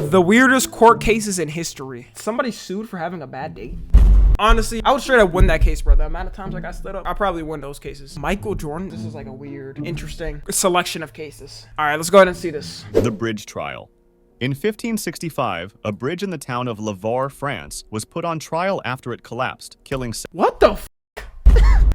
The weirdest court cases in history. Somebody sued for having a bad date? Honestly, I would straight up win that case, bro. The amount of times I got stood up, I probably win those cases. Michael Jordan, this is like a weird, interesting selection of cases. All right, let's go ahead and see this. The Bridge Trial. In 1565, a bridge in the town of Lavar, France, was put on trial after it collapsed, killing What the f?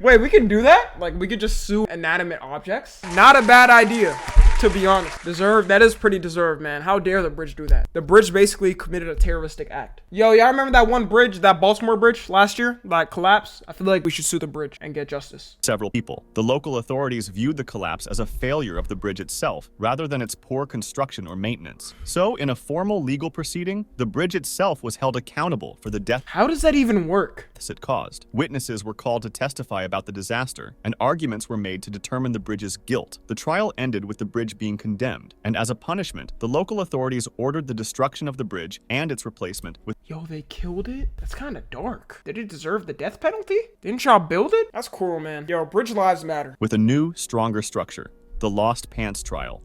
Wait, we can do that? Like, we could just sue inanimate objects? Not a bad idea, to be honest. Deserved. That is pretty deserved, man. How dare the bridge do that? The bridge basically committed a terroristic act. Yo, y'all remember that one bridge, that Baltimore bridge last year that collapsed? I feel like we should sue the bridge and get justice. several people. The local authorities viewed the collapse as a failure of the bridge itself, rather than its poor construction or maintenance. So, in a formal legal proceeding, the bridge itself was held accountable for the deaths How does that even work? it caused. Witnesses were called to testify about the disaster, and arguments were made to determine the bridge's guilt. The trial ended with the bridge being condemned, and as a punishment, the local authorities ordered the destruction of the bridge and its replacement with Yo, they killed it? That's kind of dark. Did it deserve the death penalty? Didn't y'all build it? That's cool, man. Yo, bridge lives matter. a new, stronger structure, the Lost Pants Trial.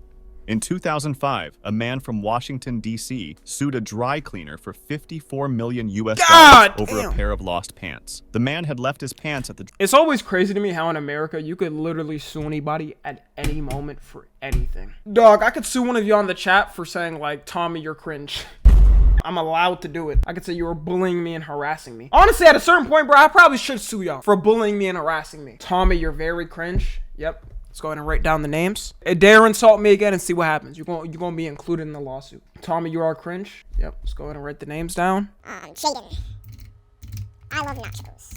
In 2005, a man from Washington, D.C. sued a dry cleaner for $54 million over a pair of lost pants. The man had left his pants at the It's always crazy to me how in America you could literally sue anybody at any moment for anything. Dog, I could sue one of you on the chat for saying like, Tommy, you're cringe. I'm allowed to do it. I could say you were bullying me and harassing me. Honestly, at a certain point, bro, I probably should sue y'all for bullying me and harassing me. Tommy, you're very cringe. Yep. Let's go ahead and write down the names. Dare insult me again and see what happens. You're gonna be included in the lawsuit. Tommy, you are cringe. Yep. Let's go ahead and write the names down. Jaden. I love nachos.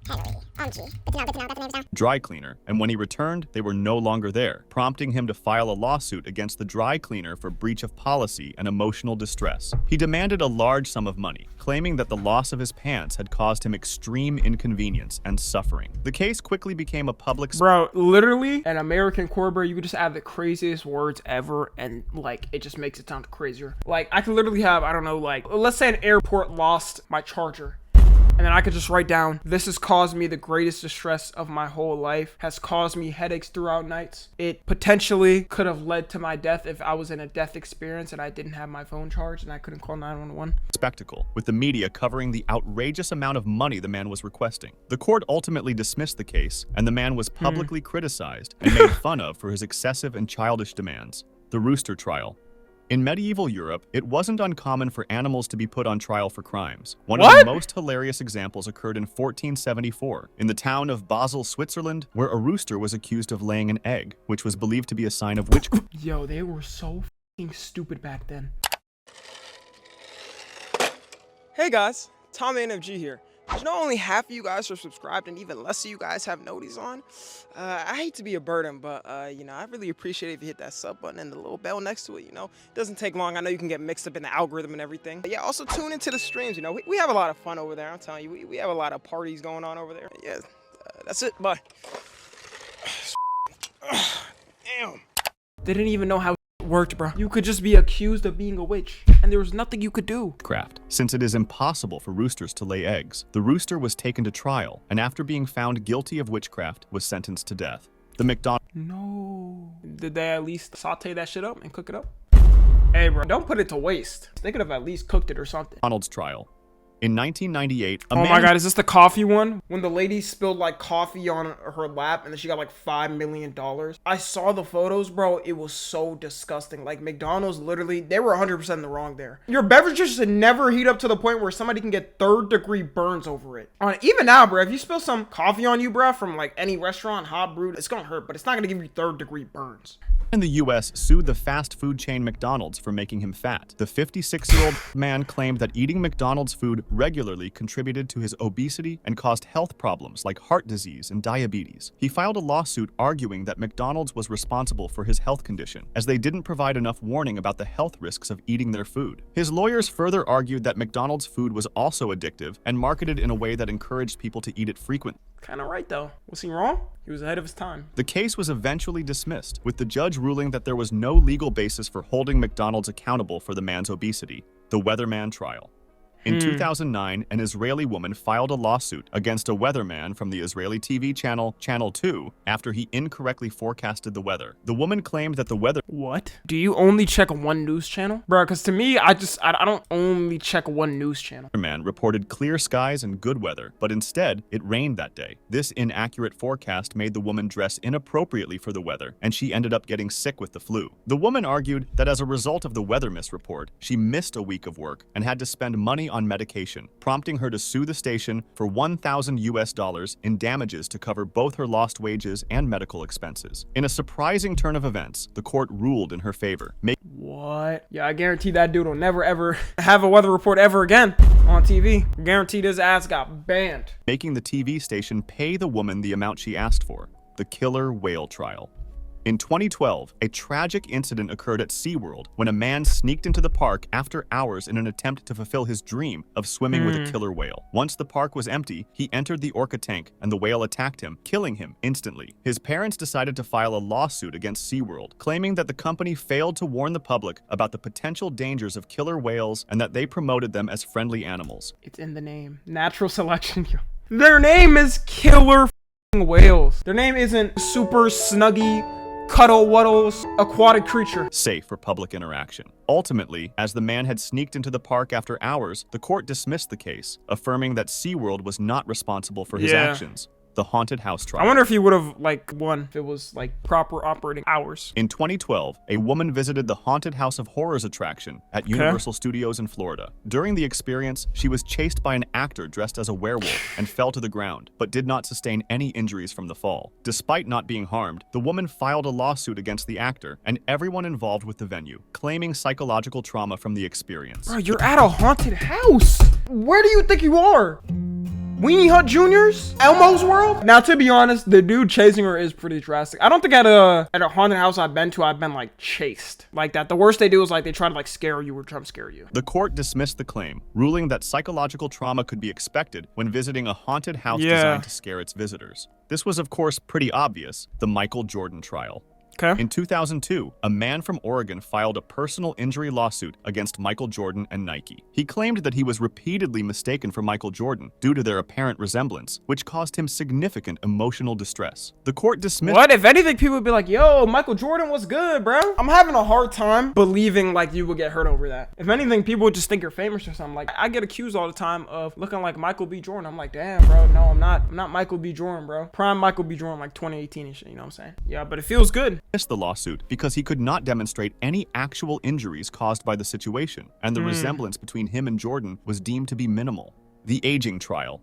Henry. G. Good to know, got the names down. dry cleaner, and when he returned, they were no longer there, prompting him to file a lawsuit against the dry cleaner for breach of policy and emotional distress. He demanded a large sum of money, claiming that the loss of his pants had caused him extreme inconvenience and suffering. The case quickly became a public Bro, literally, an American court, bro, you could just add the craziest words ever, and, like, it just makes it sound crazier. Like, I could literally have, I don't know, like, let's say an airport lost my charger. And then I could just write down, this has caused me the greatest distress of my whole life, has caused me headaches throughout nights. It potentially could have led to my death if I was in a death experience and I didn't have my phone charged and I couldn't call 911. spectacle, with the media covering the outrageous amount of money the man was requesting. The court ultimately dismissed the case, and the man was publicly criticized and made fun of for his excessive and childish demands. The Rooster Trial. In medieval Europe, it wasn't uncommon for animals to be put on trial for crimes. One of the most hilarious examples occurred in 1474, in the town of Basel, Switzerland, where a rooster was accused of laying an egg, which was believed to be a sign of witchcraft. Yo, they were so f***ing stupid back then. Hey guys, Tom NFG here. You know, only half of you guys are subscribed and even less of you guys have noties on. I hate to be a burden, but you know, I really appreciate it if you hit that sub button and the little bell next to it, you know. It doesn't take long. I know you can get mixed up in the algorithm and everything. But yeah, also tune into the streams, you know. We have a lot of fun over there, I'm telling you. We have a lot of parties going on over there. Yeah, that's it, bye. Damn. They didn't even know how worked, bro. You could just be accused of being a witch, and there was nothing you could do. Since it is impossible for roosters to lay eggs, the rooster was taken to trial, and after being found guilty of witchcraft, was sentenced to death. The No. Did they at least saute that shit up and cook it up? Hey, bro, don't put it to waste. They could have at least cooked it or something. McDonald's trial. In 1998, oh my god, is this the coffee one? When the lady spilled like coffee on her lap and then she got like $5 million. I saw the photos, bro. It was so disgusting. Like McDonald's literally, they were 100% in the wrong there. Your beverages should never heat up to the point where somebody can get third-degree burns over it. Even now, bro, if you spill some coffee on you, bro, from like any restaurant, hot brewed, it's gonna hurt, but it's not gonna give you third-degree burns. in the US sued the fast food chain McDonald's for making him fat. The 56-year-old man claimed that eating McDonald's food regularly contributed to his obesity and caused health problems like heart disease and diabetes. He filed a lawsuit arguing that McDonald's was responsible for his health condition, as they didn't provide enough warning about the health risks of eating their food. His lawyers further argued that McDonald's food was also addictive and marketed in a way that encouraged people to eat it frequently. Kind of right, though. Was he wrong? He was ahead of his time. The case was eventually dismissed, with the judge ruling that there was no legal basis for holding McDonald's accountable for the man's obesity. The Weatherman trial. In 2009, an Israeli woman filed a lawsuit against a weatherman from the Israeli TV channel Channel 2 after he incorrectly forecasted the weather. The woman claimed that the What? Do you only check one news channel? Bro, because to me, I don't only check one news channel. weatherman reported clear skies and good weather, but instead, it rained that day. This inaccurate forecast made the woman dress inappropriately for the weather, and she ended up getting sick with the flu. The woman argued that as a result of the weather misreport, she missed a week of work and had to spend money on medication, prompting her to sue the station for $1,000 in damages to cover both her lost wages and medical expenses. In a surprising turn of events, the court ruled in her favor. What? Yeah, I guarantee that dude will never ever have a weather report ever again on TV. Guaranteed his ass got banned. Making the TV station pay the woman the amount she asked for. The killer whale trial. In 2012, a tragic incident occurred at SeaWorld when a man sneaked into the park after hours in an attempt to fulfill his dream of swimming with a killer whale. Once the park was empty, he entered the orca tank and the whale attacked him, killing him instantly. His parents decided to file a lawsuit against SeaWorld, claiming that the company failed to warn the public about the potential dangers of killer whales and that they promoted them as friendly animals. It's in the name. Natural selection. Their name is killer whales. Their name isn't super snuggy Cuddle Wuddles aquatic creature. Safe for public interaction. Ultimately, as the man had sneaked into the park after hours, the court dismissed the case, affirming that SeaWorld was not responsible for his actions. The haunted house trial. I wonder if he would have won if it was proper operating hours. In 2012, a woman visited the Haunted House of Horrors attraction at Universal Studios in Florida. During the experience, she was chased by an actor dressed as a werewolf and fell to the ground, but did not sustain any injuries from the fall. Despite not being harmed, the woman filed a lawsuit against the actor and everyone involved with the venue, claiming psychological trauma from the experience. Bro, you're at a haunted house. Where do you think you are? Weenie Hut Juniors? Elmo's World? Now, to be honest, the dude chasing her is pretty drastic. I don't think at a haunted house I've been chased like that. The worst they do is they try to scare you or jump scare you. The court dismissed the claim, ruling that psychological trauma could be expected when visiting a haunted house designed to scare its visitors. This was, of course, pretty obvious: the Michael Jordan trial. In 2002, a man from Oregon filed a personal injury lawsuit against Michael Jordan and Nike. He claimed that he was repeatedly mistaken for Michael Jordan due to their apparent resemblance, which caused him significant emotional distress. The court dismissed— What? If anything, people would be like, yo, Michael Jordan was good, bro. I'm having a hard time believing you would get hurt over that. If anything, people would just think you're famous or something. I get accused all the time of looking like Michael B. Jordan. I'm like, damn, bro, no, I'm not Michael B. Jordan, bro. Prime Michael B. Jordan, 2018 and shit, you know what I'm saying? Yeah, but it feels good. The lawsuit because he could not demonstrate any actual injuries caused by the situation, and the resemblance between him and Jordan was deemed to be minimal. The aging trial.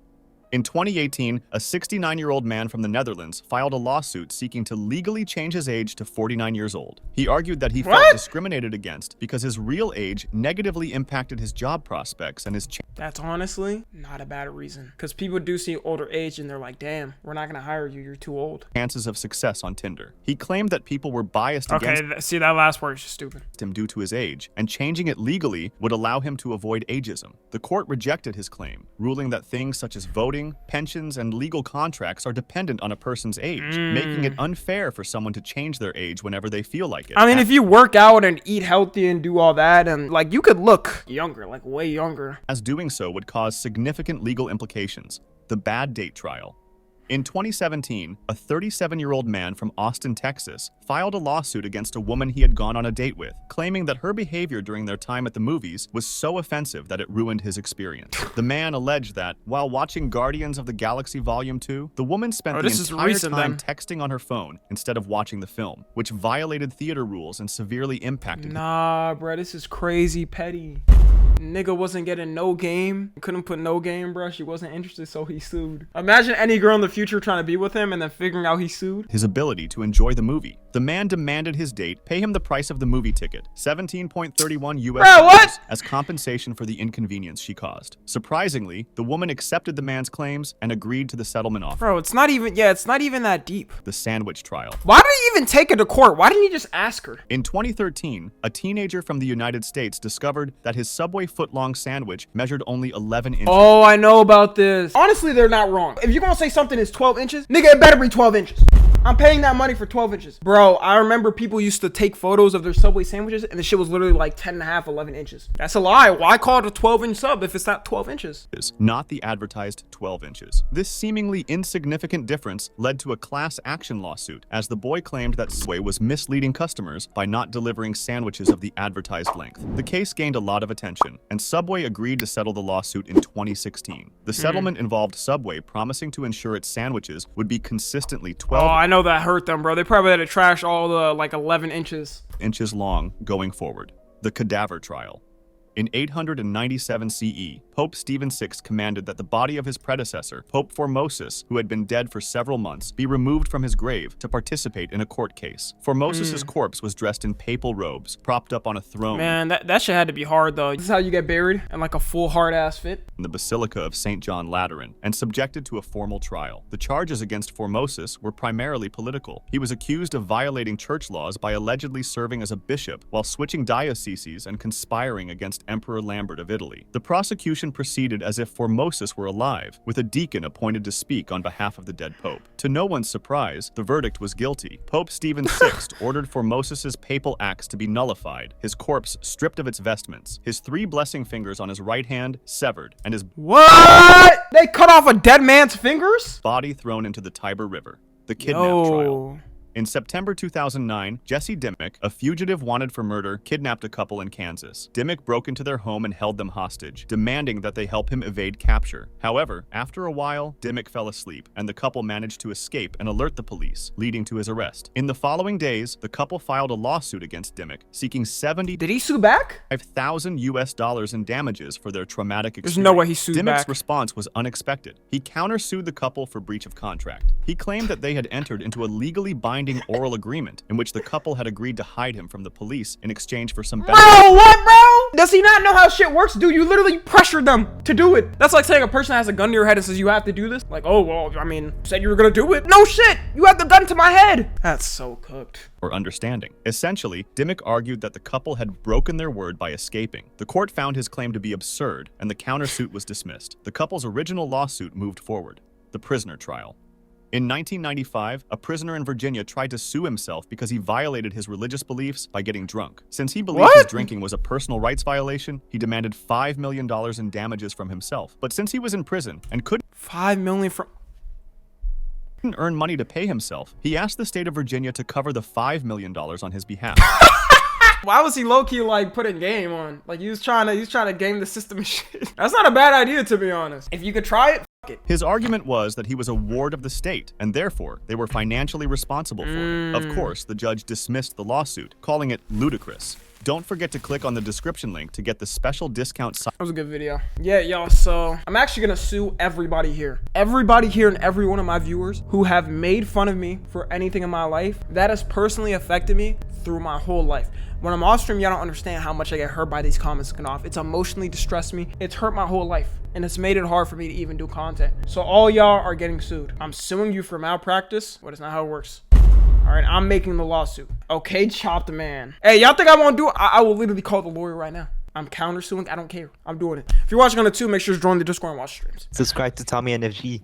In 2018, a 69-year-old man from the Netherlands filed a lawsuit seeking to legally change his age to 49 years old. He argued that he felt discriminated against because his real age negatively impacted his job prospects and his That's honestly not a bad reason, because people do see older age and they're like, damn, we're not gonna hire you, you're too old. Chances of success on Tinder. He claimed that people were biased against see, that last word is just stupid. him due to his age, and changing it legally would allow him to avoid ageism. The court rejected his claim, ruling that things such as voting, pensions, and legal contracts are dependent on a person's age, making it unfair for someone to change their age whenever they feel like it. I mean, if you work out and eat healthy and do all that, and you could look younger, way younger. As doing so would cause significant legal implications. The bad date trial. In 2017, a 37-year-old man from Austin, Texas, filed a lawsuit against a woman he had gone on a date with, claiming that her behavior during their time at the movies was so offensive that it ruined his experience. The man alleged that, while watching Guardians of the Galaxy Volume 2, the woman spent the entire time texting on her phone instead of watching the film, which violated theater rules and severely impacted— Nah, bro, this is crazy petty. Nigga wasn't getting no game. Couldn't put no game, bro. She wasn't interested, so he sued. Imagine any girl in the future trying to be with him and then figuring out he sued. his ability to enjoy the movie. The man demanded his date pay him the price of the movie ticket, $17.31 US, as compensation for the inconvenience she caused. Surprisingly, the woman accepted the man's claims and agreed to the settlement offer. Bro, it's not even that deep. The sandwich trial. Why did he even take it to court? Why didn't he just ask her? In 2013, a teenager from the United States discovered that his Subway foot-long sandwich measured only 11 inches. Oh, I know about this. Honestly, they're not wrong. If you're gonna say something is 12 inches, nigga, it better be 12 inches. I'm paying that money for 12 inches. Bro, I remember people used to take photos of their Subway sandwiches and the shit was literally like 10 and a half, 11 inches. That's a lie. Why call it a 12-inch sub if it's not 12 inches? Not the advertised 12 inches. This seemingly insignificant difference led to a class action lawsuit, as the boy claimed that Subway was misleading customers by not delivering sandwiches of the advertised length. The case gained a lot of attention, and Subway agreed to settle the lawsuit in 2016. The settlement involved Subway promising to ensure its sandwiches would be consistently 12 Oh, I know that hurt them, bro. They probably had to trash all the like 11 inches. inches long going forward. The cadaver trial. In 897 CE, Pope Stephen VI commanded that the body of his predecessor, Pope Formosus, who had been dead for several months, be removed from his grave to participate in a court case. Formosus's corpse was dressed in papal robes, propped up on a throne Man, that shit had to be hard though. This is how you get buried in like a full hard ass fit. in the Basilica of St. John Lateran and subjected to a formal trial. The charges against Formosus were primarily political. He was accused of violating church laws by allegedly serving as a bishop while switching dioceses and conspiring against Emperor Lambert of Italy. The prosecution proceeded as if Formosus were alive, with a deacon appointed to speak on behalf of the dead pope. To no one's surprise, the verdict was guilty. Pope Stephen VI ordered Formosus's papal acts to be nullified, his corpse stripped of its vestments, his 3 blessing fingers on his right hand severed, and his What? They cut off a dead man's fingers? body thrown into the Tiber River. The kidnap trial. Yo. In September 2009, Jesse Dimmick, a fugitive wanted for murder, kidnapped a couple in Kansas. Dimmick broke into their home and held them hostage, demanding that they help him evade capture. However, after a while, Dimmick fell asleep, and the couple managed to escape and alert the police, leading to his arrest. In the following days, the couple filed a lawsuit against Dimmick, seeking Did he sue back? $75,000 in damages for their traumatic experience. There's no way he sued Dimmick's back. response was unexpected. He countersued the couple for breach of contract. He claimed that they had entered into a legally binding oral agreement in which the couple had agreed to hide him from the police in exchange for some benefits. Bro, what, bro? Does he not know how shit works? Dude, you literally pressured them to do it. That's like saying a person has a gun to your head and says you have to do this. Like, oh, well, I mean, said you were gonna do it. No shit, you have the gun to my head. That's so cooked. Or understanding. Essentially, Dimmick argued that the couple had broken their word by escaping. The court found his claim to be absurd, and the countersuit was dismissed. The couple's original lawsuit moved forward. The prisoner trial. In 1995, a prisoner in Virginia tried to sue himself because he violated his religious beliefs by getting drunk. Since he believed his drinking was a personal rights violation, he demanded $5 million in damages from himself. But since he was in prison and couldn't $5 million from... earn money to pay himself, he asked the state of Virginia to cover the $5 million on his behalf. Why was he low-key like putting game on? Like he was trying to game the system and shit. That's not a bad idea, to be honest. If you could try it, fuck it. His argument was that he was a ward of the state, and therefore they were financially responsible for it. Of course, the judge dismissed the lawsuit, calling it ludicrous. Don't forget to click on the description link to get the special discount That was a good video. Yeah, y'all, so I'm actually gonna sue everybody here. Everybody here and every one of my viewers who have made fun of me for anything in my life, that has personally affected me through my whole life. When I'm off stream, y'all don't understand how much I get hurt by these comments going off. It's emotionally distressed me. It's hurt my whole life. And it's made it hard for me to even do content. So all y'all are getting sued. I'm suing you for malpractice, but it's not how it works. All right, I'm making the lawsuit. Okay, Chop the Man. Hey, y'all think I won't do it? I will literally call the lawyer right now. I'm countersuing. I don't care. I'm doing it. If you're watching on the 2, make sure to join the Discord and watch streams. Subscribe to Tommy NFG.